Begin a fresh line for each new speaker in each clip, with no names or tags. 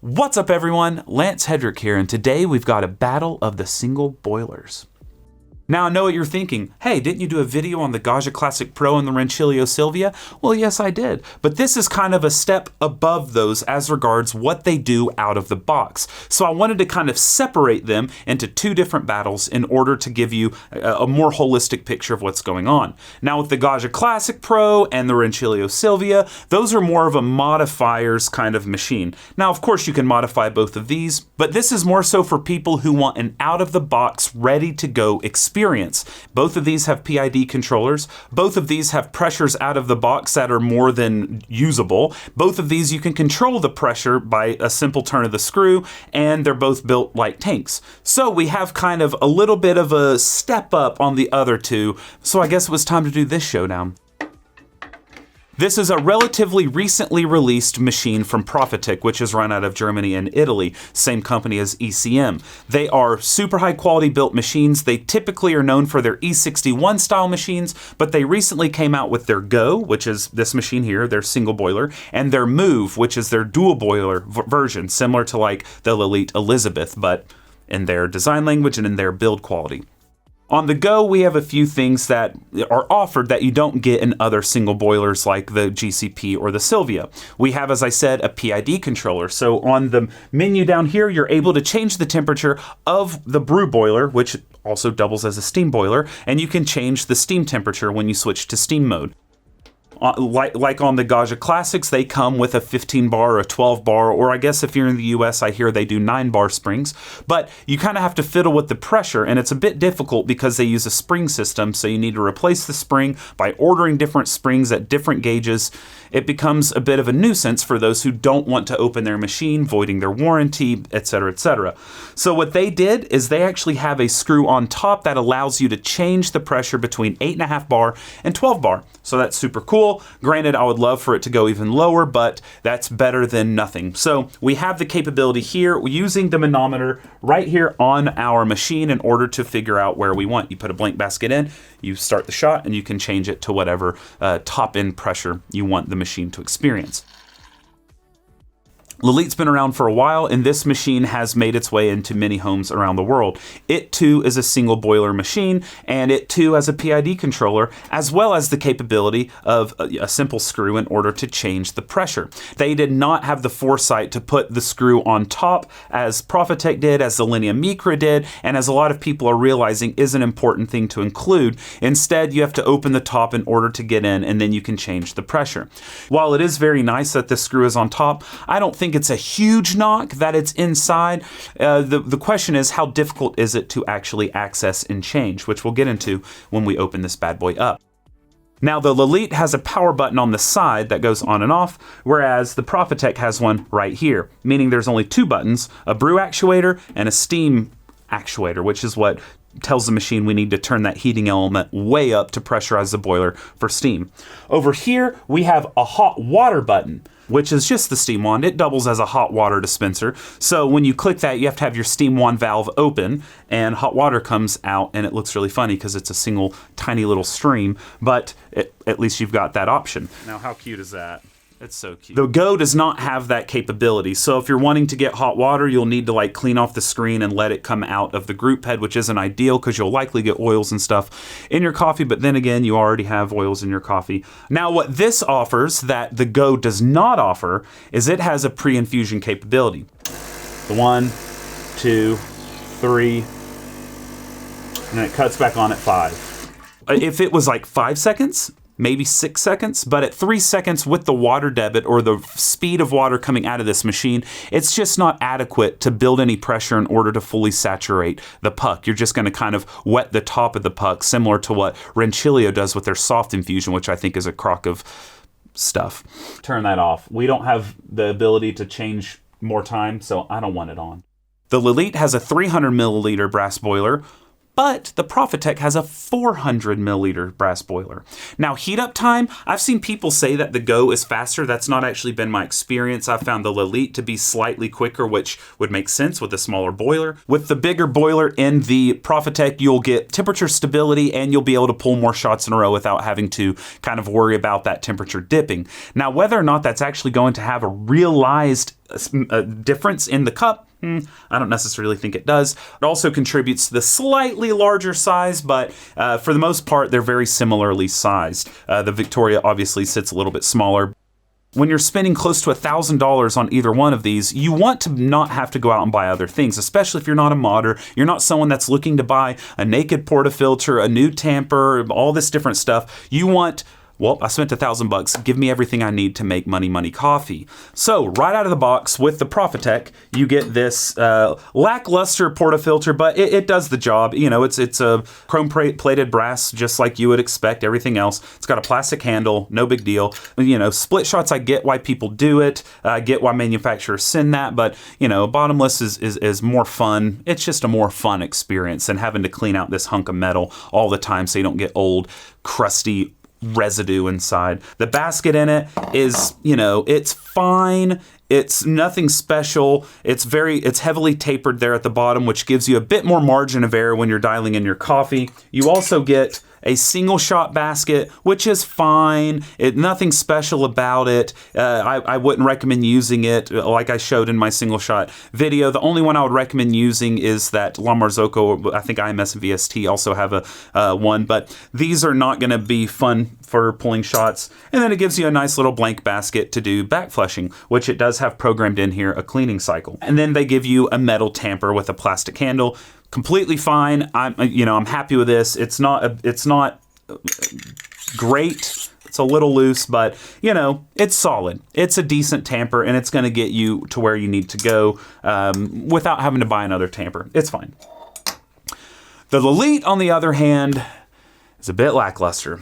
What's up everyone, Lance Hedrick here, and today we've got a battle of the single boilers. Now I know what you're thinking, hey, didn't you do a video on the Gaggia Classic Pro and the Rancilio Silvia? Well, yes I did, but this is kind of a step above those as regards what they do out of the box. So I wanted to kind of separate them into two different battles in order to give you a more holistic picture of what's going on. Now with the Gaggia Classic Pro and the Rancilio Silvia, those are more of a modifiers kind of machine. Now of course you can modify both of these, but this is more so for people who want an out of the box, ready to go experience. Both of these have PID controllers. Both of these have pressures out of the box that are more than usable. Both of these you can control the pressure by a simple turn of the screw, and they're both built like tanks. So we have kind of a little bit of a step up on the other two, so I guess it was time to do this showdown. This is a relatively recently released machine from Profitec, which is run out of Germany and Italy, same company as ECM. They are super high quality built machines. They typically are known for their E61 style machines, but they recently came out with their Go, which is this machine here, their single boiler, and their Move, which is their dual boiler version, similar to like the Lelit Elizabeth, but in their design language and in their build quality. On the Go, we have a few things that are offered that you don't get in other single boilers like the GCP or the Silvia. We have, as I said, a PID controller. So on the menu down here, you're able to change the temperature of the brew boiler, which also doubles as a steam boiler, and you can change the steam temperature when you switch to steam mode. Like on the Gaggia Classics, they come with a 15 bar or a 12 bar, or I guess if you're in the US, I hear they do 9 bar springs. But you kind of have to fiddle with the pressure, and it's a bit difficult because they use a spring system, so you need to replace the spring by ordering different springs at different gauges. It becomes a bit of a nuisance for those who don't want to open their machine, voiding their warranty, etc., etc. So what they did is they actually have a screw on top that allows you to change the pressure between 8.5 bar and 12 bar. So that's super cool. Granted, I would love for it to go even lower, but that's better than nothing. So we have the capability here using the manometer right here on our machine in order to figure out where we want. You put a blank basket in, you start the shot, and you can change it to whatever top end pressure you want the machine to experience. Lelit's been around for a while, and this machine has made its way into many homes around the world. It too is a single boiler machine, and it too has a PID controller, as well as the capability of a simple screw in order to change the pressure. They did not have the foresight to put the screw on top, as Profitec did, as the Linea Micra did, and as a lot of people are realizing is an important thing to include. Instead, you have to open the top in order to get in, and then you can change the pressure. While it is very nice that this screw is on top, I don't think it's a huge knock that it's inside. The question is, how difficult is it to actually access and change, which we'll get into when we open this bad boy up. Now the Lelit has a power button on the side that goes on and off, whereas the Profitec has one right here, meaning there's only two buttons, a brew actuator and a steam actuator, which is what tells the machine we need to turn that heating element way up to pressurize the boiler for steam. Over here, we have a hot water button, which is just the steam wand. It doubles as a hot water dispenser. So when you click that, you have to have your steam wand valve open, and hot water comes out, and it looks really funny because it's a single tiny little stream, but at least you've got that option. Now, how cute is that? It's so cute. The Go does not have that capability. So if you're wanting to get hot water, you'll need to like clean off the screen and let it come out of the group head, which isn't ideal because you'll likely get oils and stuff in your coffee. But then again, you already have oils in your coffee. Now, what this offers that the Go does not offer is it has a pre-infusion capability. The 1, 2, 3, and then it cuts back on at 5. If it was like 5 seconds, maybe 6 seconds, but at 3 seconds with the water debit or the speed of water coming out of this machine, it's just not adequate to build any pressure in order to fully saturate the puck. You're just going to kind of wet the top of the puck, similar to what Rancilio does with their soft infusion, which I think is a crock of stuff. Turn that off. We don't have the ability to change more time, so I don't want it on. The Lelit has a 300 milliliter brass boiler, But the Profitec has a 400 milliliter brass boiler. Now, heat up time, I've seen people say that the Go is faster. That's not actually been my experience. I've found the Lelit to be slightly quicker, which would make sense with a smaller boiler. With the bigger boiler in the Profitec, you'll get temperature stability and you'll be able to pull more shots in a row without having to kind of worry about that temperature dipping. Now, whether or not that's actually going to have a realized difference in the cup, I don't necessarily think it does. It also contributes to the slightly larger size, but for the most part, they're very similarly sized. The Victoria obviously sits a little bit smaller. When you're spending close to $1,000 on either one of these, you want to not have to go out and buy other things, especially if you're not a modder. You're not someone that's looking to buy a naked portafilter, a new tamper, all this different stuff. You want, well, I spent $1,000. Give me everything I need to make money coffee. So right out of the box with the Profitec, you get this lackluster portafilter, but it does the job. You know, it's a chrome plated brass, just like you would expect. Everything else, it's got a plastic handle, no big deal. You know, split shots, I get why people do it. I get why manufacturers send that, but you know, bottomless is more fun. It's just a more fun experience than having to clean out this hunk of metal all the time so you don't get old, crusty residue inside. The basket in it is, you know, it's fine. It's nothing special. It's heavily tapered there at the bottom, which gives you a bit more margin of error when you're dialing in your coffee. You also get a single shot basket, which is fine. Nothing special about it. I wouldn't recommend using it like I showed in my single shot video. The only one I would recommend using is that La Marzocco. I think IMS and VST also have a one, but these are not going to be fun for pulling shots. And then it gives you a nice little blank basket to do back flushing, which it does have programmed in here, a cleaning cycle. And then they give you a metal tamper with a plastic handle. Completely fine. I'm happy with this. It's not great. It's a little loose, but you know, it's solid. It's a decent tamper, and it's going to get you to where you need to go without having to buy another tamper. It's fine. The Lelit, on the other hand, is a bit lackluster.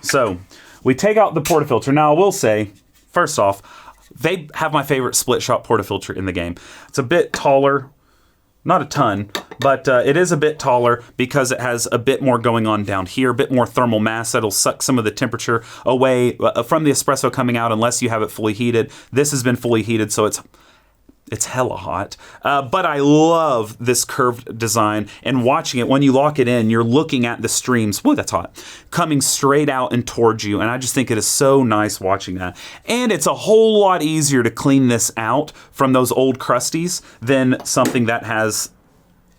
So we take out the portafilter. Now, I will say, first off, they have my favorite split shot portafilter in the game. It's a bit taller. Not a ton, but it is a bit taller because it has a bit more going on down here, a bit more thermal mass that'll suck some of the temperature away from the espresso coming out unless you have it fully heated. This has been fully heated, so it's hella hot. But I love this curved design, and watching it, when you lock it in, you're looking at the streams, whoa, that's hot, coming straight out and towards you, and I just think it is so nice watching that. And it's a whole lot easier to clean this out from those old crusties than something that has,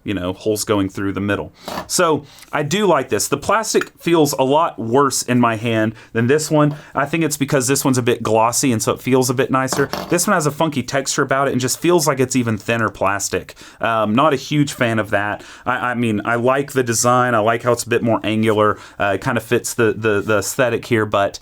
you know, holes going through the middle. So I do like this. The plastic feels a lot worse in my hand than this one. I think it's because this one's a bit glossy and so it feels a bit nicer. This one has a funky texture about it and just feels like it's even thinner plastic. Not a huge fan of that. I mean, I like the design. I like how it's a bit more angular. It kind of fits the aesthetic here, but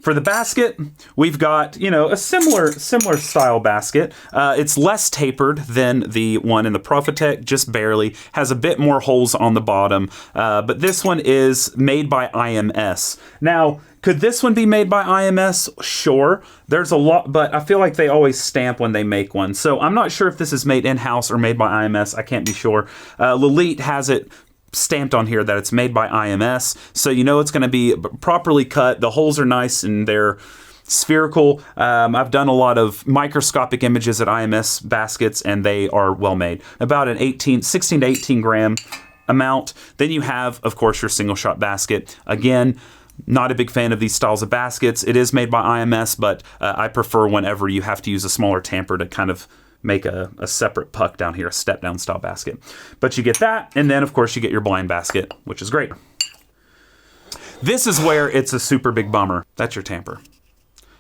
for the basket, we've got, you know, a similar style basket. It's less tapered than the one in the Profitec, just barely. Has a bit more holes on the bottom. But this one is made by IMS. Now, could this one be made by IMS? Sure. There's a lot, but I feel like they always stamp when they make one. So I'm not sure if this is made in-house or made by IMS. I can't be sure. Lelit has it stamped on here that it's made by IMS, so you know it's going to be properly cut. The holes are nice and they're spherical. I've done a lot of microscopic images at IMS baskets, and they are well made. About an 16 to 18 gram amount. Then you have, of course, your single shot basket. Again, not a big fan of these styles of baskets. It is made by IMS, but I prefer whenever you have to use a smaller tamper to kind of make a separate puck down here, a step down style basket. But you get that, and then of course you get your blind basket, which is great. This is where it's a super big bummer. That's your tamper.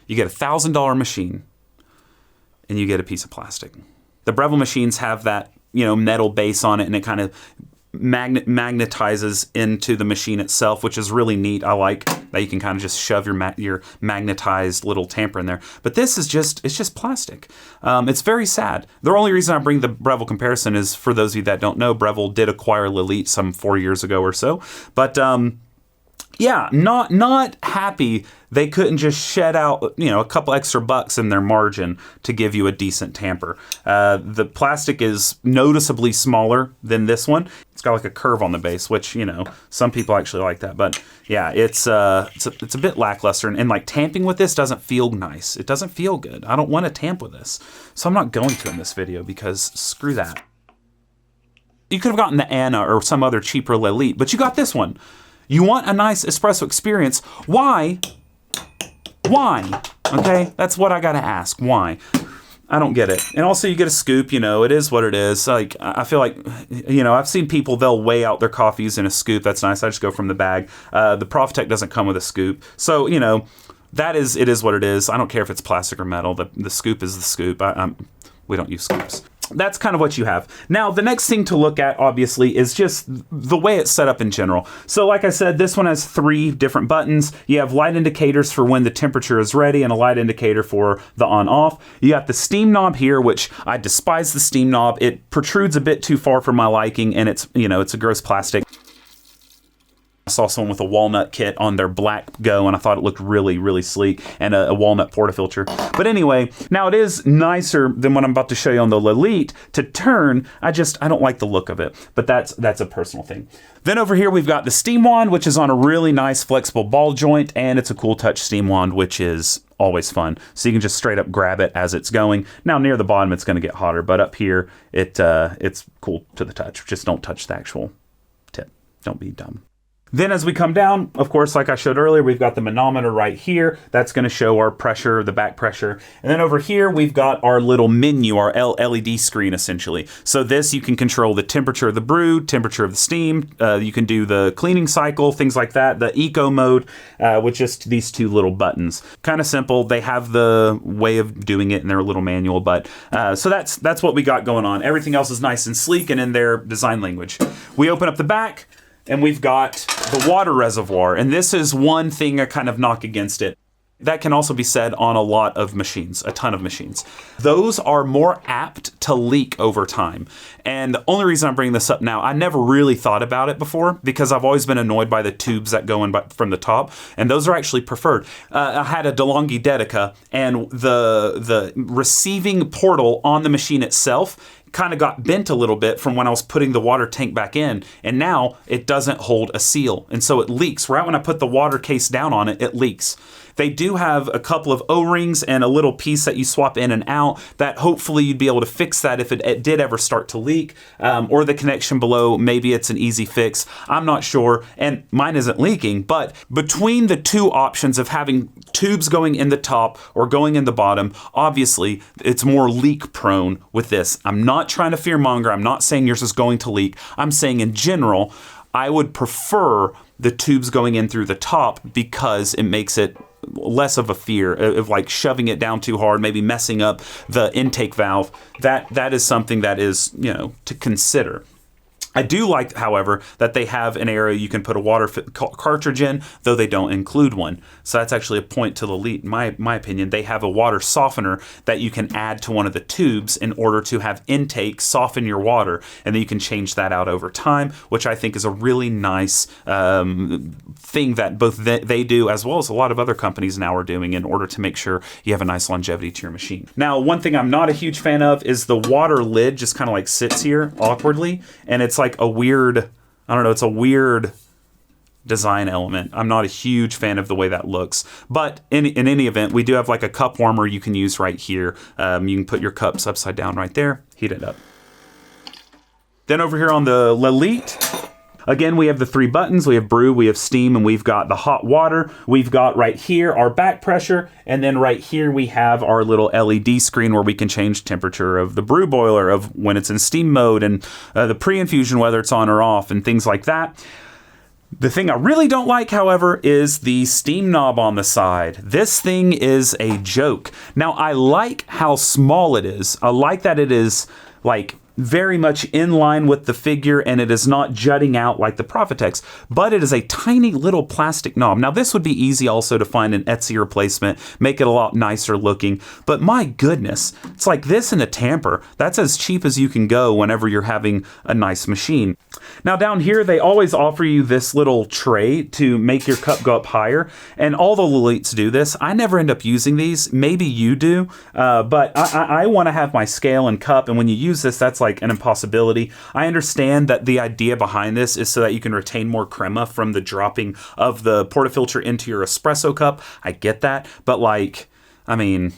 You get a $1,000 machine, and you get a piece of plastic. The Breville machines have that, you know, metal base on it, and it kind of magnetizes into the machine itself, which is really neat. I like that you can kind of just shove your magnetized little tamper in there. But this is it's just plastic. It's very sad. The only reason I bring the Breville comparison is, for those of you that don't know, Breville did acquire Lelit some 4 years ago or so. But yeah, not happy they couldn't just shed out, a couple extra bucks in their margin to give you a decent tamper. The plastic is noticeably smaller than this one. It's got like a curve on the base, which, some people actually like that. But yeah, it's a bit lackluster. And like tamping with this doesn't feel nice. It doesn't feel good. I don't want to tamp with this. So I'm not going to in this video because screw that. You could have gotten the Anna or some other cheaper Lelit, but you got this one. You want a nice espresso experience. Why? Okay, that's what I gotta ask. Why? I don't get it. And also you get a scoop, it is what it is. Like, I feel like, I've seen people, they'll weigh out their coffees in a scoop. That's nice. I just go from the bag. The Profitec doesn't come with a scoop. So, it is what it is. I don't care if it's plastic or metal. The scoop is the scoop. We don't use scoops. That's kind of what you have. Now, the next thing to look at, obviously, is just the way it's set up in general. So, like I said, this one has 3 different buttons. You have light indicators for when the temperature is ready and a light indicator for the on-off. You got the steam knob here, which I despise the steam knob. It protrudes a bit too far for my liking, and it's a gross plastic. I saw someone with a walnut kit on their black Go, and I thought it looked really, really sleek, and a walnut portafilter. But anyway, now it is nicer than what I'm about to show you on the Lelit to turn. I don't like the look of it, but that's a personal thing. Then over here, we've got the steam wand, which is on a really nice flexible ball joint, and it's a cool touch steam wand, which is always fun. So you can just straight up grab it as it's going. Now near the bottom, it's going to get hotter, but up here, it's cool to the touch. Just don't touch the actual tip. Don't be dumb. Then as we come down, of course, like I showed earlier, we've got the manometer right here. That's going to show our pressure, the back pressure. And then over here, we've got our little menu, our LED screen, essentially. So this, you can control the temperature of the brew, temperature of the steam. You can do the cleaning cycle, things like that. The eco mode with just these 2 little buttons. Kind of simple. They have the way of doing it in their little manual. But so that's what we got going on. Everything else is nice and sleek and in their design language. We open up the back, and we've got the water reservoir. And this is one thing I kind of knock against it. That can also be said on a lot of machines, a ton of machines. Those are more apt to leak over time. And the only reason I'm bringing this up now, I never really thought about it before because I've always been annoyed by the tubes that go in from the top. And those are actually preferred. I had a DeLonghi Dedica, and the receiving portal on the machine itself kind of got bent a little bit from when I was putting the water tank back in, and now it doesn't hold a seal, and so it leaks. Right when I put the water case down on it, it leaks. They do have a couple of O-rings and a little piece that you swap in and out that hopefully you'd be able to fix that if it did ever start to leak, or the connection below, maybe it's an easy fix. I'm not sure, and mine isn't leaking, but between the 2 options of having tubes going in the top or going in the bottom, obviously it's more leak prone with this. I'm not trying to fearmonger. I'm not saying yours is going to leak. I'm saying in general, I would prefer the tubes going in through the top because it makes it less of a fear of like shoving it down too hard, maybe messing up the intake valve. That is something that is, to consider. I do like, however, that they have an area you can put a water cartridge in, though they don't include one. So that's actually a point to Lelit, in my opinion. They have a water softener that you can add to one of the tubes in order to have intake soften your water, and then you can change that out over time, which I think is a really nice thing that both they do as well as a lot of other companies now are doing in order to make sure you have a nice longevity to your machine. Now, one thing I'm not a huge fan of is the water lid just kind of like sits here awkwardly, and it's like a weird, it's a weird design element. I'm not a huge fan of the way that looks, but in any event, we do have like a cup warmer you can use right here. You can put your cups upside down right there, heat it up. Then over here on the Lelit, again, we have the 3 buttons. We have brew, we have steam, and we've got the hot water. We've got right here our back pressure, and then right here we have our little LED screen where we can change temperature of the brew boiler, of when it's in steam mode, and the pre-infusion, whether it's on or off, and things like that. The thing I really don't like, however, is the steam knob on the side. This thing is a joke. Now, I like how small it is. I like that it is like very much in line with the figure, and it is not jutting out like the Profitec's, but it is a tiny little plastic knob. Now this would be easy also to find an Etsy replacement, make it a lot nicer looking, but my goodness, it's like this in a tamper. That's as cheap as you can go whenever you're having a nice machine. Now down here, they always offer you this little tray to make your cup go up higher, and all the Lelites do this. I never end up using these. Maybe you do, but I want to have my scale and cup, and when you use this, that's like an impossibility. I understand that the idea behind this is so that you can retain more crema from the dropping of the portafilter into your espresso cup. I get that, but like, I mean,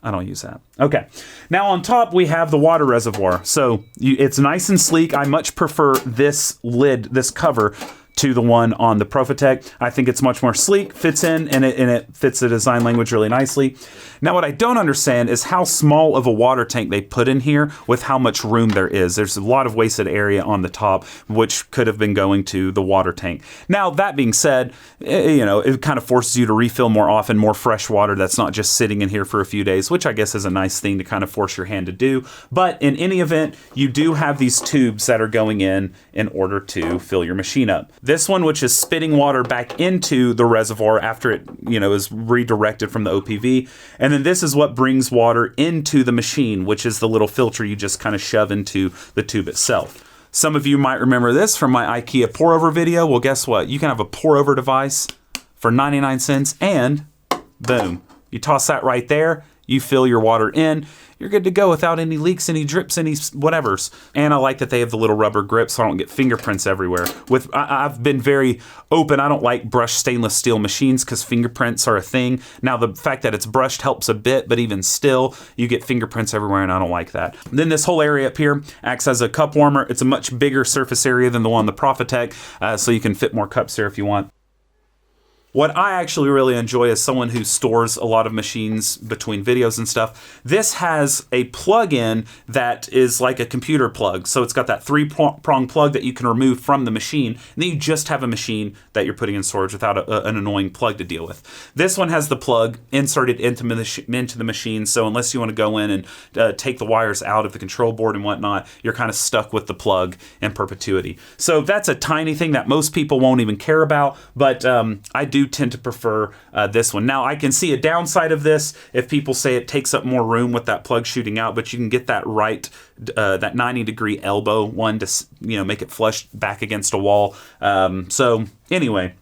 I don't use that. Okay. Now on top, we have the water reservoir. So it's nice and sleek. I much prefer this lid, this cover, to the one on the Profitec. I think it's much more sleek, fits in, and it fits the design language really nicely. Now, what I don't understand is how small of a water tank they put in here with how much room there is. There's a lot of wasted area on the top, which could have been going to the water tank. Now, that being said, it kind of forces you to refill more often, more fresh water that's not just sitting in here for a few days, which I guess is a nice thing to kind of force your hand to do. But in any event, you do have these tubes that are going in order to fill your machine up. This one, which is spitting water back into the reservoir after it, is redirected from the OPV. And then this is what brings water into the machine, which is the little filter you just kind of shove into the tube itself. Some of you might remember this from my IKEA pour over video. Well, guess what? You can have a pour over device for 99 cents and boom, you toss that right there. You fill your water in, you're good to go without any leaks, any drips, any whatevers. And I like that they have the little rubber grip so I don't get fingerprints everywhere. I've been very open. I don't like brushed stainless steel machines because fingerprints are a thing. Now, the fact that it's brushed helps a bit, but even still, you get fingerprints everywhere, and I don't like that. Then this whole area up here acts as a cup warmer. It's a much bigger surface area than the one on the Profitec, so you can fit more cups there if you want. What I actually really enjoy as someone who stores a lot of machines between videos and stuff, this has a plug-in that is like a computer plug. So it's got that three-prong plug that you can remove from the machine, and then you just have a machine that you're putting in storage without an annoying plug to deal with. This one has the plug inserted into the machine, so unless you want to go in and take the wires out of the control board and whatnot, you're kind of stuck with the plug in perpetuity. So that's a tiny thing that most people won't even care about, but I do tend to prefer this one. Now, I can see a downside of this if people say it takes up more room with that plug shooting out, but you can get that right, that 90-degree elbow one to make it flush back against a wall. So anyway,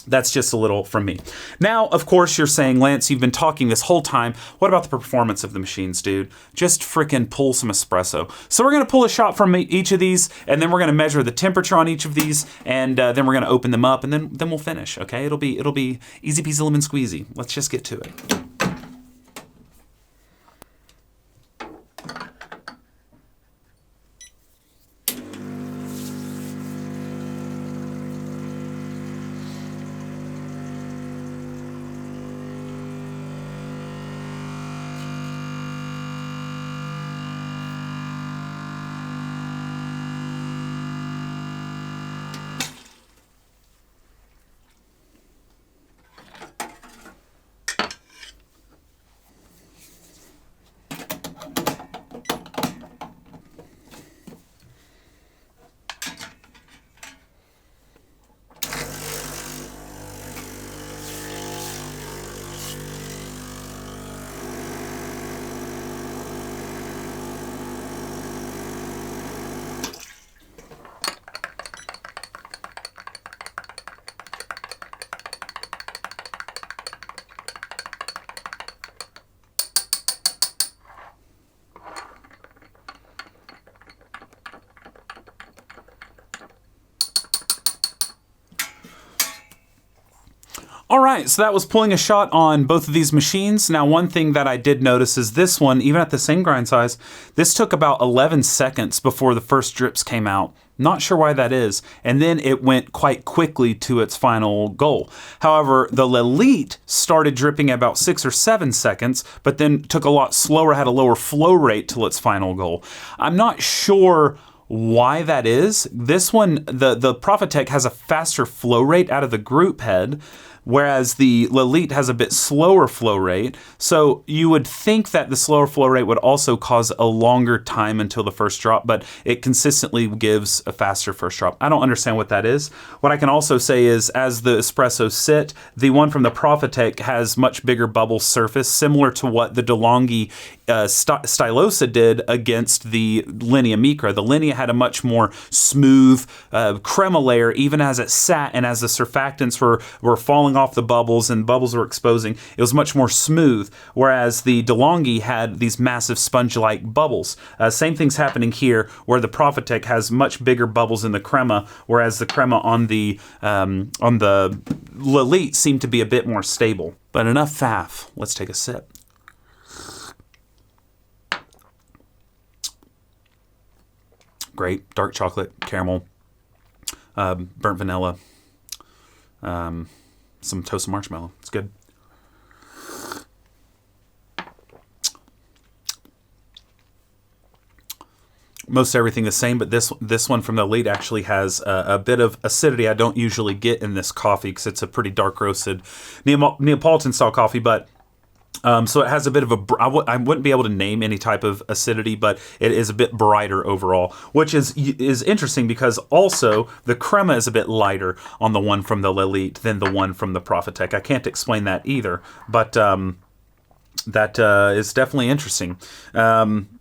that's just a little from me. Now, of course, you're saying, Lance, you've been talking this whole time. What about the performance of the machines, dude? Just frickin' pull some espresso. So we're going to pull a shot from each of these, and then we're going to measure the temperature on each of these, and then we're going to open them up, and then we'll finish, okay? It'll be easy peasy lemon squeezy. Let's just get to it. All right, so that was pulling a shot on both of these machines. Now, one thing that I did notice is this one, even at the same grind size, this took about 11 seconds before the first drips came out. Not sure why that is. And then it went quite quickly to its final goal. However, the Lelit started dripping at about 6 or 7 seconds, but then took a lot slower, had a lower flow rate till its final goal. I'm not sure why that is. This one, the Profitec has a faster flow rate out of the group head, whereas the Lelit has a bit slower flow rate. So you would think that the slower flow rate would also cause a longer time until the first drop, but it consistently gives a faster first drop. I don't understand what that is. What I can also say is, as the espressos sit, the one from the Profitec has much bigger bubble surface, similar to what the DeLonghi Stylosa did against the Linea Micra. The Linea had a much more smooth crema layer, even as it sat, and as the surfactants were falling off the bubbles and bubbles were exposing, it was much more smooth, whereas the DeLonghi had these massive sponge-like bubbles. Same thing's happening here, where the Profitec has much bigger bubbles in the crema, whereas the crema on the Lelit seemed to be a bit more stable. But enough faff. Let's take a sip. Great. Dark chocolate, caramel, burnt vanilla, some toasted marshmallow. It's good. Most everything the same, but this one from the Lelit actually has a bit of acidity I don't usually get in this coffee, because it's a pretty dark roasted Neapolitan style coffee, but so it has a bit of I wouldn't be able to name any type of acidity, but it is a bit brighter overall, which is interesting, because also the crema is a bit lighter on the one from the Lelit than the one from the Profitec. I can't explain that either, but that is definitely interesting.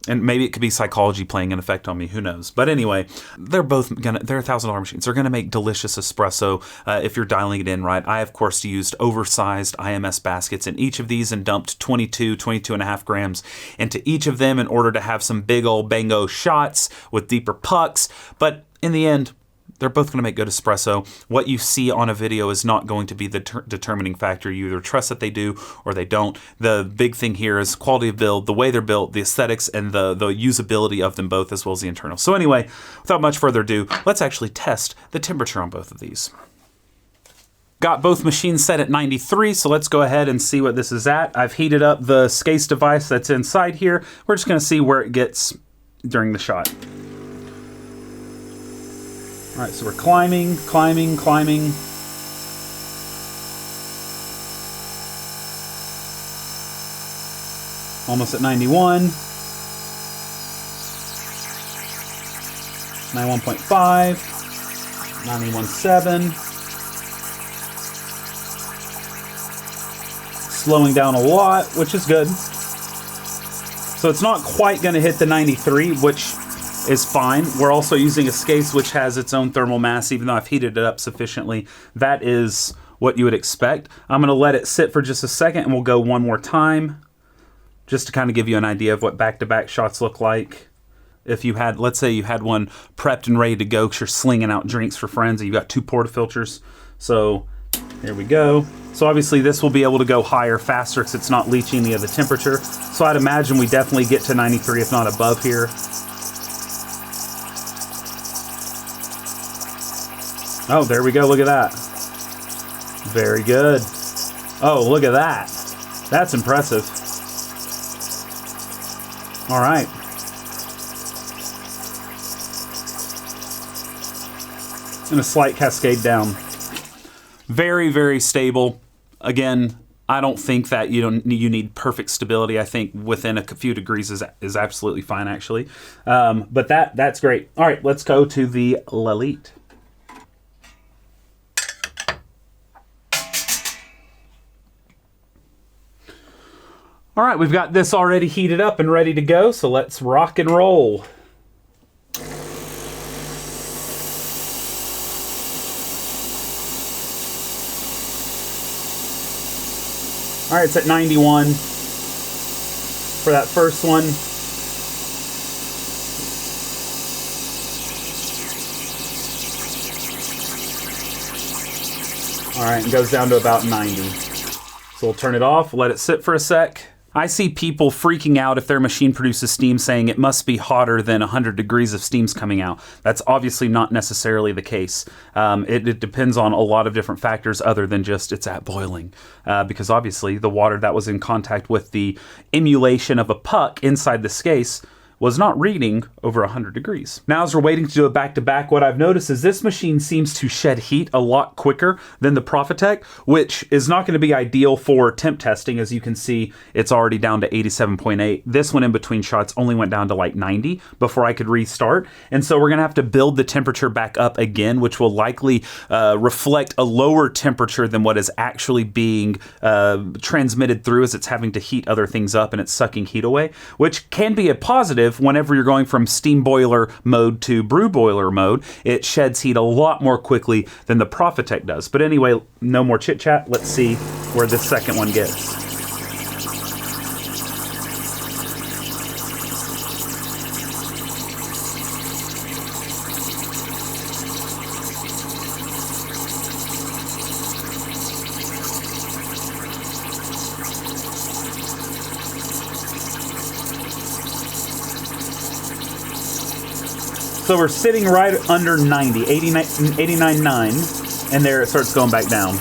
And maybe it could be psychology playing an effect on me. Who knows? But anyway, they're $1,000 machines. They're gonna make delicious espresso if you're dialing it in right. I, of course, used oversized IMS baskets in each of these and dumped 22 and a half grams into each of them in order to have some big old bango shots with deeper pucks. But in the end, they're both going to make good espresso. What you see on a video is not going to be the determining factor. You either trust that they do or they don't. The big thing here is quality of build, the way they're built, the aesthetics, and the usability of them both, as well as the internal. So anyway, without much further ado, let's actually test the temperature on both of these. Got both machines set at 93, so let's go ahead and see what this is at. I've heated up the SCASE device that's inside here. We're just going to see where it gets during the shot. All right, so we're climbing. Almost at 91. 91.5. 91.7. Slowing down a lot, which is good. So it's not quite going to hit the 93, which is fine. We're also using a SCASE which has its own thermal mass, even though I've heated it up sufficiently. That is what you would expect. I'm going to let it sit for just a second, and we'll go one more time, just to kind of give you an idea of what back-to-back shots look like. If you had, let's say you had one prepped and ready to go because you're slinging out drinks for friends and you've got 2 portafilters. So here we go. So obviously this will be able to go higher faster because it's not leaching the other temperature. So I'd imagine we definitely get to 93, if not above here. Oh, there we go. Look at that. Very good. Oh, look at that. That's impressive. All right. And a slight cascade down. Very, very stable. Again, I don't think that you need perfect stability. I think within a few degrees is absolutely fine, actually. But that's great. All right, let's go to the Lelit. All right, we've got this already heated up and ready to go, so let's rock and roll. All right, it's at 91 for that first one. All right, it goes down to about 90. So we'll turn it off, let it sit for a sec. I see people freaking out if their machine produces steam, saying it must be hotter than 100 degrees of steam's coming out. That's obviously not necessarily the case. It depends on a lot of different factors other than just it's at boiling. Because obviously the water that was in contact with the emulation of a puck inside the SCASE was not reading over 100 degrees. Now, as we're waiting to do it back-to-back, what I've noticed is this machine seems to shed heat a lot quicker than the Profitec, which is not going to be ideal for temp testing. As you can see, it's already down to 87.8. This one in between shots only went down to like 90 before I could restart. And so we're going to have to build the temperature back up again, which will likely reflect a lower temperature than what is actually being transmitted through, as it's having to heat other things up and it's sucking heat away, which can be a positive whenever you're going from steam boiler mode to brew boiler mode. It sheds heat a lot more quickly than the Profitec does. But anyway, no more chit chat. Let's see where this second one gets. So we're sitting right under 90, 89.9, and there it starts going back down.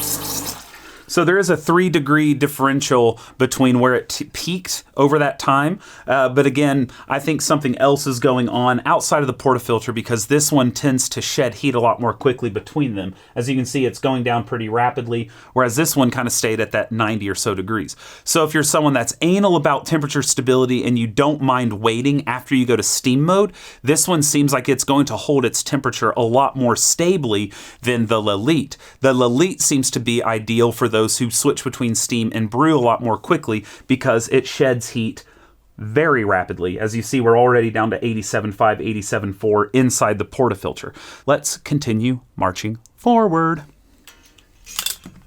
So there is a 3-degree differential between where it peaked over that time. But again, I think something else is going on outside of the portafilter, because this one tends to shed heat a lot more quickly between them. As you can see, it's going down pretty rapidly, whereas this one kind of stayed at that 90 or so degrees. So if you're someone that's anal about temperature stability and you don't mind waiting after you go to steam mode, this one seems like it's going to hold its temperature a lot more stably than the Lelit. The Lelit seems to be ideal for those who switch between steam and brew a lot more quickly, because it sheds heat very rapidly. As you see, we're already down to 87.5, 87.4 inside the portafilter. Let's continue marching forward.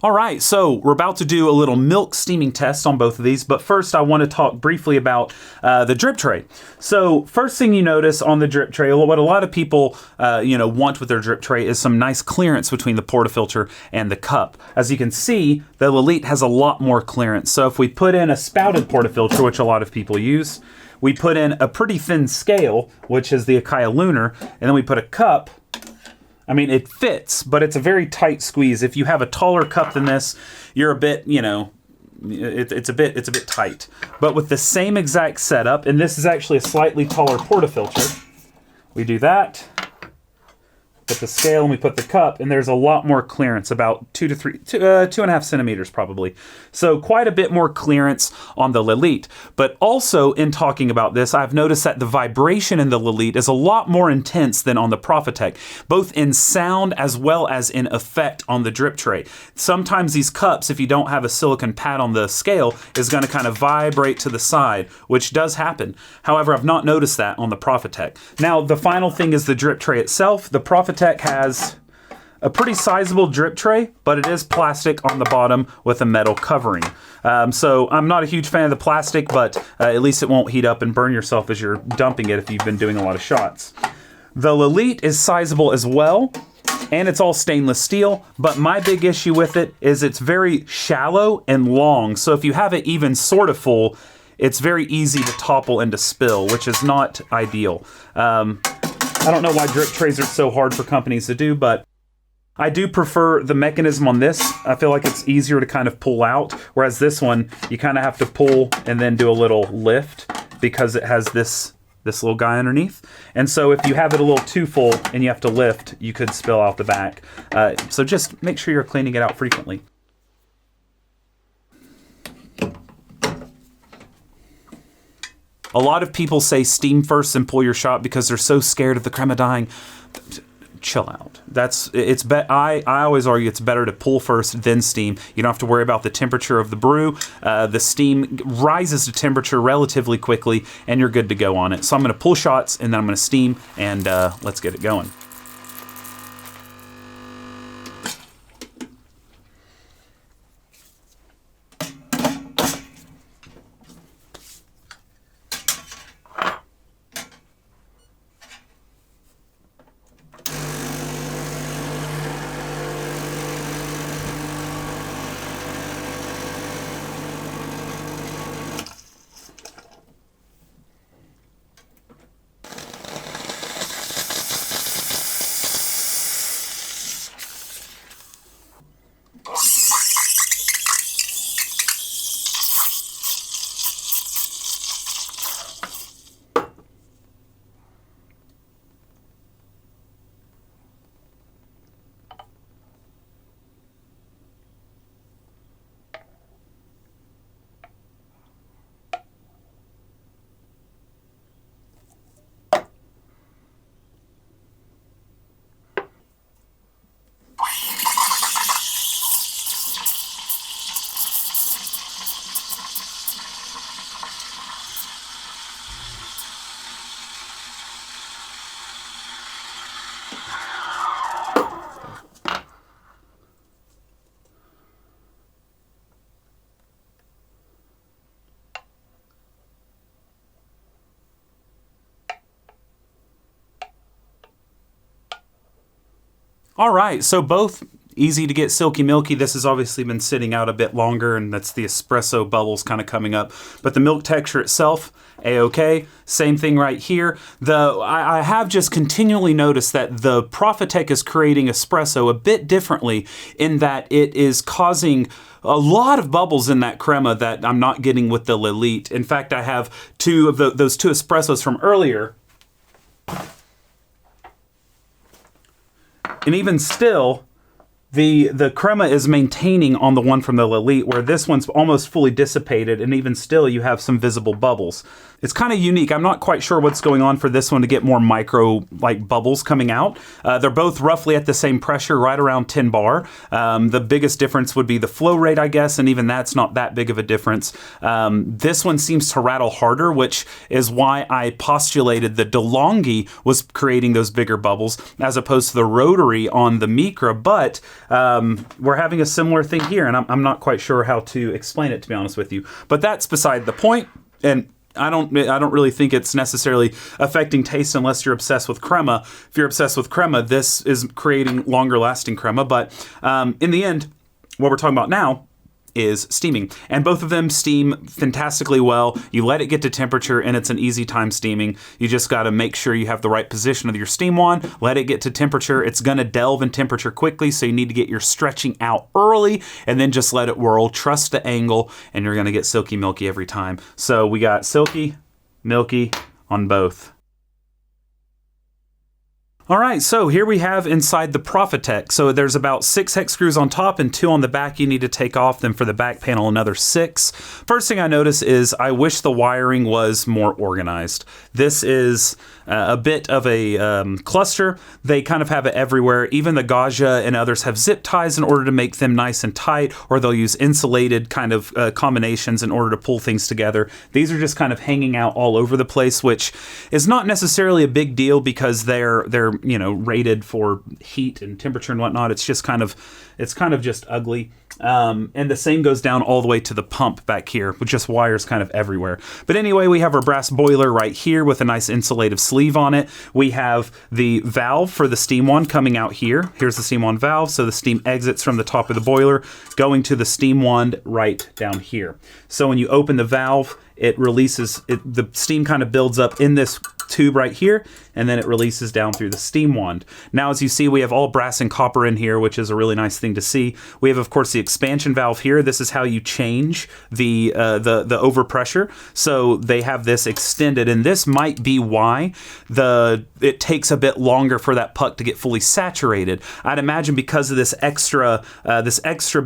All right, so we're about to do a little milk steaming test on both of these, but first I want to talk briefly about the drip tray. So first thing you notice on the drip tray, what a lot of people want with their drip tray is some nice clearance between the portafilter and the cup. As you can see, the Lelit has a lot more clearance. So if we put in a spouted portafilter, which a lot of people use, we put in a pretty thin scale, which is the Acaia Lunar, and then we put a cup. I mean, it fits, but it's a very tight squeeze. If you have a taller cup than this, you're a bit, it's a bit tight. But with the same exact setup, and this is actually a slightly taller portafilter, we do that, put the scale, and we put the cup, and there's a lot more clearance, about 2.5 centimeters probably. So quite a bit more clearance on the Lelit. But also, in talking about this, I've noticed that the vibration in the Lelit is a lot more intense than on the Profitec, both in sound as well as in effect on the drip tray. Sometimes these cups, if you don't have a silicone pad on the scale, is going to kind of vibrate to the side, which does happen. However, I've not noticed that on the Profitec. Now, the final thing is the drip tray itself. The Profitec has a pretty sizable drip tray, but it is plastic on the bottom with a metal covering. So I'm not a huge fan of the plastic, but at least it won't heat up and burn yourself as you're dumping it if you've been doing a lot of shots. The Lelit is sizable as well, and it's all stainless steel, but my big issue with it is it's very shallow and long. So if you have it even sort of full, it's very easy to topple and to spill, which is not ideal. I don't know why drip trays are so hard for companies to do, but I do prefer the mechanism on this. I feel like it's easier to kind of pull out, whereas this one, you kind of have to pull and then do a little lift because it has this little guy underneath. And so if you have it a little too full and you have to lift, you could spill out the back. So just make sure you're cleaning it out frequently. A lot of people say steam first and pull your shot because they're so scared of the crema dying. Chill out. I always argue it's better to pull first, then steam. You don't have to worry about the temperature of the brew. The steam rises to temperature relatively quickly, and you're good to go on it. So I'm going to pull shots, and then I'm going to steam, and let's get it going. All right, so both easy to get silky milky. This has obviously been sitting out a bit longer, and that's the espresso bubbles kind of coming up. But the milk texture itself, A-OK. Same thing right here. I have just continually noticed that the Profitec is creating espresso a bit differently in that it is causing a lot of bubbles in that crema that I'm not getting with the Lelit. In fact, I have two of those two espressos from earlier. And even still, the crema is maintaining on the one from the Lelit, where this one's almost fully dissipated, and even still you have some visible bubbles. It's kind of unique. I'm not quite sure what's going on for this one to get more micro bubbles coming out. They're both roughly at the same pressure, right around 10 bar. The biggest difference would be the flow rate, I guess, and even that's not that big of a difference. This one seems to rattle harder, which is why I postulated the DeLonghi was creating those bigger bubbles as opposed to the rotary on the Micra, but we're having a similar thing here, and I'm not quite sure how to explain it, to be honest with you. But that's beside the point, and I don't really think it's necessarily affecting taste unless you're obsessed with crema. If you're obsessed with crema, this is creating longer lasting crema. But in the end, what we're talking about now is steaming. And both of them steam fantastically well. You let it get to temperature and it's an easy time steaming. You just got to make sure you have the right position of your steam wand. Let it get to temperature. It's going to delve in temperature quickly, so you need to get your stretching out early and then just let it whirl. Trust the angle and you're going to get silky milky every time. So we got silky, milky on both. All right, so here we have inside the Profitec. So there's about 6 hex screws on top and 2 on the back you need to take off. Then for the back panel, another 6. First thing I notice is I wish the wiring was more organized. This is a bit of a cluster. They kind of have it everywhere. Even the Gaja and others have zip ties in order to make them nice and tight, or they'll use insulated kind of combinations in order to pull things together. These are just kind of hanging out all over the place, which is not necessarily a big deal because they're rated for heat and temperature and whatnot. It's kind of just ugly. And the same goes down all the way to the pump back here with just wires kind of everywhere. But anyway, we have our brass boiler right here with a nice insulative sleeve on it. We have the valve for the steam wand coming out here. Here's the steam wand valve. So the steam exits from the top of the boiler going to the steam wand right down here. So when you open the valve, it releases, the steam kind of builds up in this tube right here, and then it releases down through the steam wand. Now, as you see, we have all brass and copper in here, which is a really nice thing to see. We have, of course, the expansion valve here. This is how you change the overpressure. So they have this extended, and this might be why it takes a bit longer for that puck to get fully saturated. I'd imagine because of this extra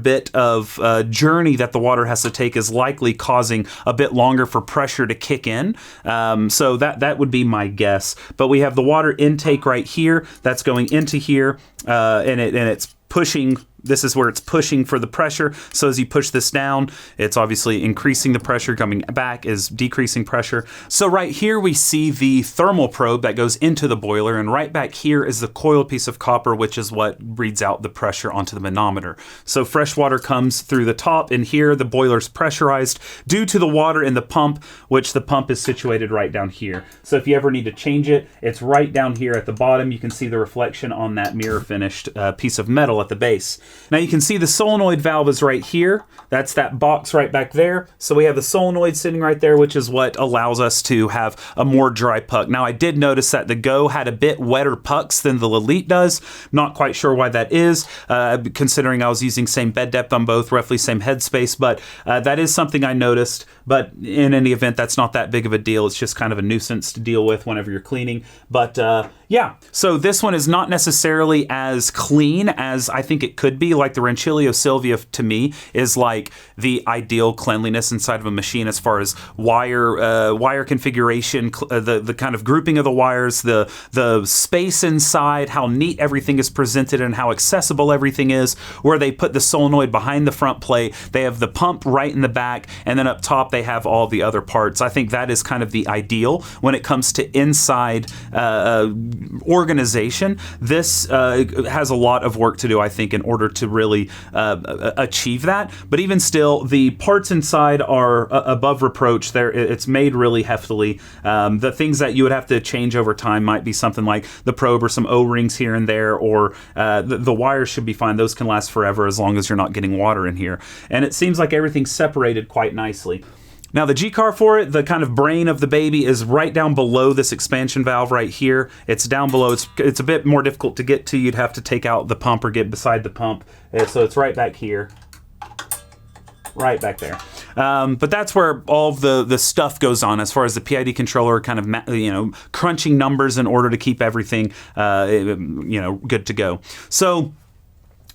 bit of journey that the water has to take is likely causing a bit longer for pressure to kick in. So that would be my guess. But we have the water intake right here that's going into here, and it's pushing. This is where it's pushing for the pressure. So as you push this down, it's obviously increasing the pressure. Coming back is decreasing pressure. So right here we see the thermal probe that goes into the boiler, and right back here is the coiled piece of copper, which is what reads out the pressure onto the manometer. So fresh water comes through the top, and here the boiler's pressurized due to the water in the pump, which the pump is situated right down here. So if you ever need to change it, it's right down here at the bottom. You can see the reflection on that mirror finished piece of metal at the base. Now you can see the solenoid valve is right here. That's that box right back there. So we have the solenoid sitting right there, which is what allows us to have a more dry puck. Now I did notice that the Go had a bit wetter pucks than the Lelit does. Not quite sure why that is, considering I was using same bed depth on both, roughly same headspace, but that is something I noticed. But in any event, that's not that big of a deal. It's just kind of a nuisance to deal with whenever you're cleaning. But yeah, so this one is not necessarily as clean as I think it could be. Like the Rancilio Silvia, to me, is like the ideal cleanliness inside of a machine as far as wire configuration, the kind of grouping of the wires, the space inside, how neat everything is presented and how accessible everything is, where they put the solenoid behind the front plate. They have the pump right in the back, and then up top they have all the other parts. I think that is kind of the ideal when it comes to inside organization. This has a lot of work to do, I think, in order to really achieve that. But even still, the parts inside are above reproach. It's made really heftily. The things that you would have to change over time might be something like the probe or some O-rings here and there, or the wires should be fine. Those can last forever as long as you're not getting water in here. And it seems like everything's separated quite nicely. Now the G-car for it, the kind of brain of the baby, is right down below this expansion valve right here. It's down below. It's a bit more difficult to get to. You'd have to take out the pump or get beside the pump. So it's right back here. Right back there. But that's where all of the stuff goes on as far as the PID controller kind of crunching numbers in order to keep everything good to go. So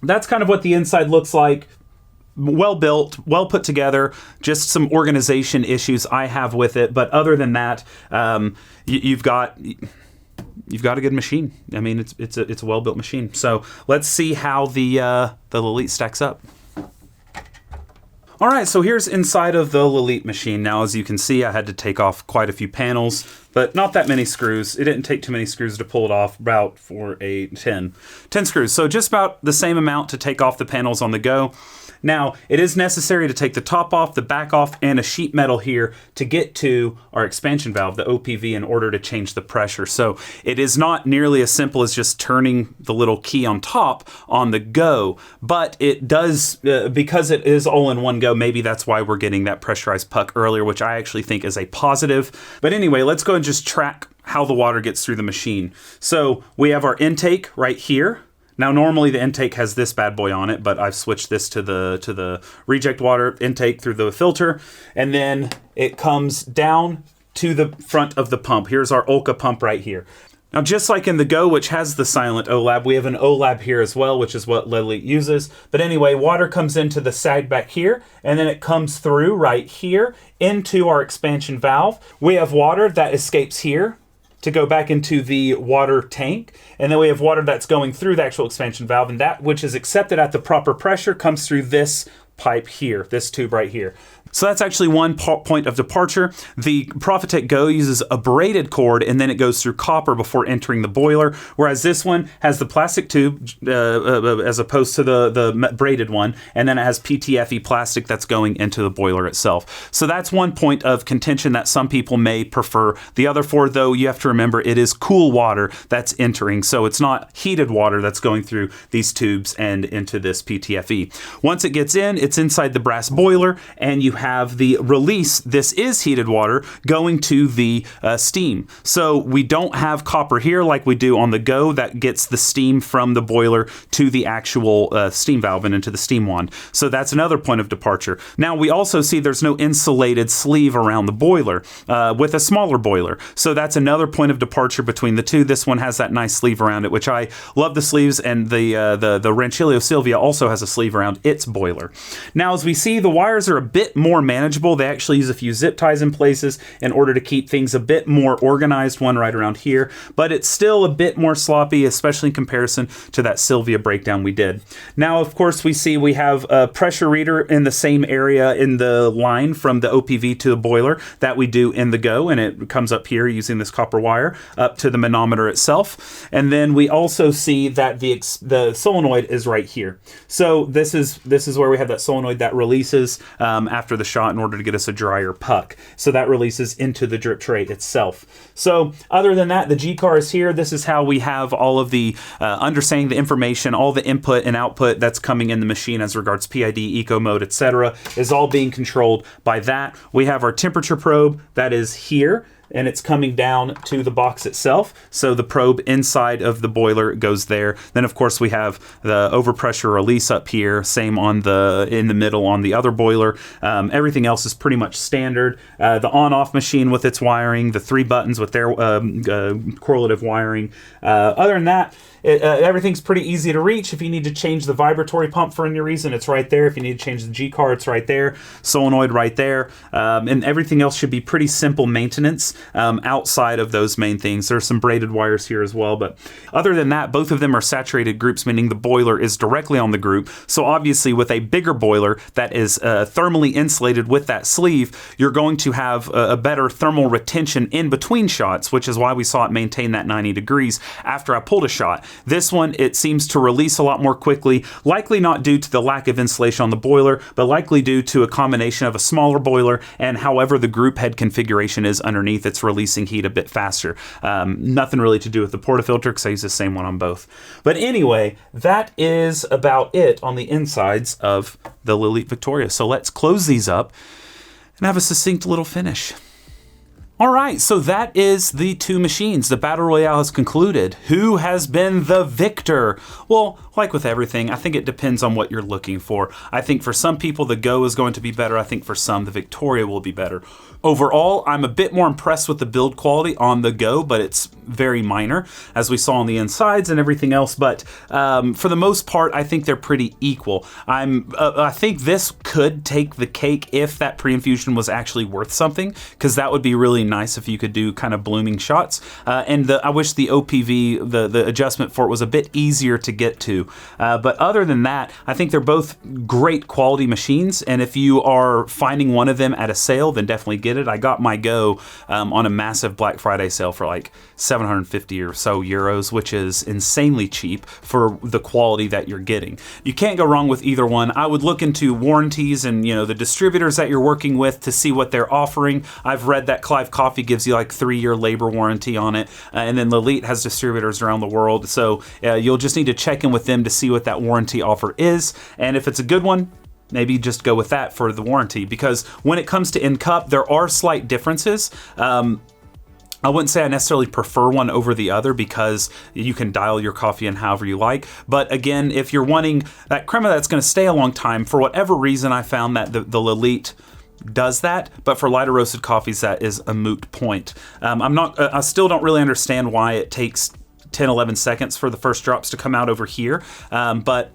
that's kind of what the inside looks like. Well built, well put together. Just some organization issues I have with it, but other than that, you've got a good machine. I mean, it's a well built machine. So let's see how the Lelit stacks up. All right, so here's inside of the Lelit machine. Now, as you can see, I had to take off quite a few panels, but not that many screws. It didn't take too many screws to pull it off, about 10 screws. So just about the same amount to take off the panels on the Go. Now, it is necessary to take the top off, the back off, and a sheet metal here to get to our expansion valve, the OPV, in order to change the pressure. So it is not nearly as simple as just turning the little key on top on the Go, but it does, because it is all in one go, maybe that's why we're getting that pressurized puck earlier, which I actually think is a positive. But anyway, let's go and just track how the water gets through the machine. So we have our intake right here. Now, normally the intake has this bad boy on it, but I've switched this to the reject water intake through the filter, and then it comes down to the front of the pump. Here's our Olka pump right here. Now, just like in the Go, which has the silent OLAB, we have an OLAB here as well, which is what Lelit uses. But anyway, water comes into the side back here, and then it comes through right here into our expansion valve. We have water that escapes here to go back into the water tank, and then we have water that's going through the actual expansion valve, and that which is accepted at the proper pressure comes through this pipe here, this tube right here. So that's actually one point of departure. The Profitec Go uses a braided cord, and then it goes through copper before entering the boiler, whereas this one has the plastic tube as opposed to the braided one, and then it has PTFE plastic that's going into the boiler itself. So that's one point of contention that some people may prefer. The other four, though, you have to remember it is cool water that's entering, so it's not heated water that's going through these tubes and into this PTFE. Once it gets in, it's inside the brass boiler, and you have the release. This is heated water going to the steam. So we don't have copper here like we do on the Go that gets the steam from the boiler to the actual steam valve and into the steam wand. So that's another point of departure. Now we also see there's no insulated sleeve around the boiler with a smaller boiler. So that's another point of departure between the two. This one has that nice sleeve around it, which I love the sleeves, and the Rancilio Silvia also has a sleeve around its boiler. Now, as we see, the wires are a bit more manageable. They actually use a few zip ties in places in order to keep things a bit more organized, one right around here, but it's still a bit more sloppy, especially in comparison to that Silvia breakdown we did. Now, of course, we see we have a pressure reader in the same area in the line from the OPV to the boiler that we do in the Go, and it comes up here using this copper wire up to the manometer itself. And then we also see that the solenoid is right here. So this is where we have that solenoid that releases after the shot in order to get us a drier puck. So that releases into the drip tray itself. So other than that, the G-car is here. This is how we have all of the understanding the information, all the input and output that's coming in the machine as regards PID, eco mode, etc. is all being controlled by that. We have our temperature probe that is here, and it's coming down to the box itself. So the probe inside of the boiler goes there. Then of course we have the overpressure release up here, same in the middle on the other boiler. Everything else is pretty much standard. The on-off machine with its wiring, the 3 buttons with their correlative wiring. Other than that, everything's pretty easy to reach. If you need to change the vibratory pump for any reason, it's right there. If you need to change the G-car, it's right there. Solenoid right there. And everything else should be pretty simple maintenance. outside of those main things. There's some braided wires here as well, but other than that, both of them are saturated groups, meaning the boiler is directly on the group. So obviously with a bigger boiler that is thermally insulated with that sleeve, you're going to have a better thermal retention in between shots, which is why we saw it maintain that 90 degrees after I pulled a shot. This one, it seems to release a lot more quickly, likely not due to the lack of insulation on the boiler, but likely due to a combination of a smaller boiler and however the group head configuration is underneath, it's releasing heat a bit faster. Nothing really to do with the portafilter because I use the same one on both. But anyway, that is about it on the insides of the Lelit Victoria. So let's close these up and have a succinct little finish. All right, so that is the two machines. The Battle Royale has concluded. Who has been the victor? Well, like with everything, I think it depends on what you're looking for. I think for some people, the Go is going to be better. I think for some, the Victoria will be better. Overall, I'm a bit more impressed with the build quality on the Go, but it's very minor, as we saw on the insides and everything else. But for the most part, I think they're pretty equal. I think this could take the cake if that pre-infusion was actually worth something, because that would be really nice if you could do kind of blooming shots. And I wish the OPV, the adjustment for it, was a bit easier to get to. But other than that, I think they're both great quality machines. And if you are finding one of them at a sale, then definitely get it. I got my Go on a massive Black Friday sale for like 750 or so euros, which is insanely cheap for the quality that you're getting. You can't go wrong with either one. I would look into warranties and the distributors that you're working with to see what they're offering. I've read that Clive Coffee gives you like 3-year labor warranty on it, and then Lelit has distributors around the world. So you'll just need to check in with them to see what that warranty offer is, and if it's a good one, maybe just go with that for the warranty, because when it comes to in-cup, there are slight differences. I wouldn't say I necessarily prefer one over the other because you can dial your coffee in however you like. But again, if you're wanting that crema that's going to stay a long time, for whatever reason, I found that the Lelit does that, but for lighter roasted coffees, that is a moot point. I still don't really understand why it takes 10-11 seconds for the first drops to come out over here, but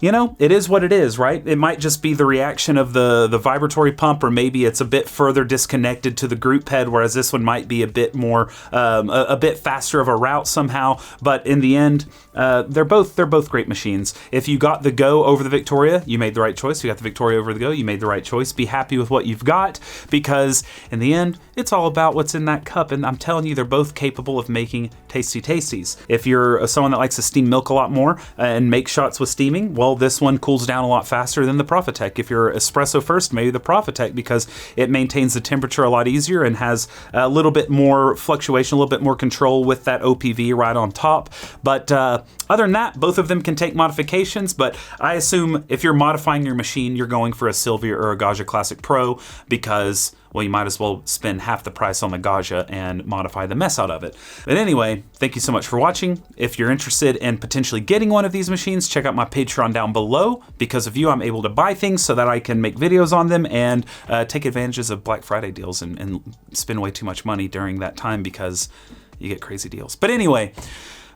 it is what it is, right? It might just be the reaction of the vibratory pump, or maybe it's a bit further disconnected to the group head, whereas this one might be a bit more, a bit faster of a route somehow. But in the end, they're both great machines. If you got the Go over the Victoria, you made the right choice. If you got the Victoria over the Go, you made the right choice. Be happy with what you've got, because in the end, it's all about what's in that cup. And I'm telling you, they're both capable of making tasty tasties. If you're someone that likes to steam milk a lot more and make shots with steaming, well, this one cools down a lot faster than the Profitec. If you're espresso first, maybe the Profitec, because it maintains the temperature a lot easier and has a little bit more fluctuation, a little bit more control with that OPV right on top. But other than that, both of them can take modifications, but I assume if you're modifying your machine, you're going for a Silvia or a Gaggia Classic Pro, because, well, you might as well spend half the price on the Gaggia and modify the mess out of it. But anyway, thank you so much for watching. If you're interested in potentially getting one of these machines, check out my Patreon down below. Because of you, I'm able to buy things so that I can make videos on them and take advantages of Black Friday deals and spend way too much money during that time, because you get crazy deals. But anyway,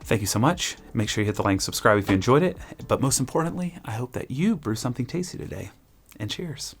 thank you so much. Make sure you hit the like and subscribe if you enjoyed it. But most importantly, I hope that you brew something tasty today. And cheers.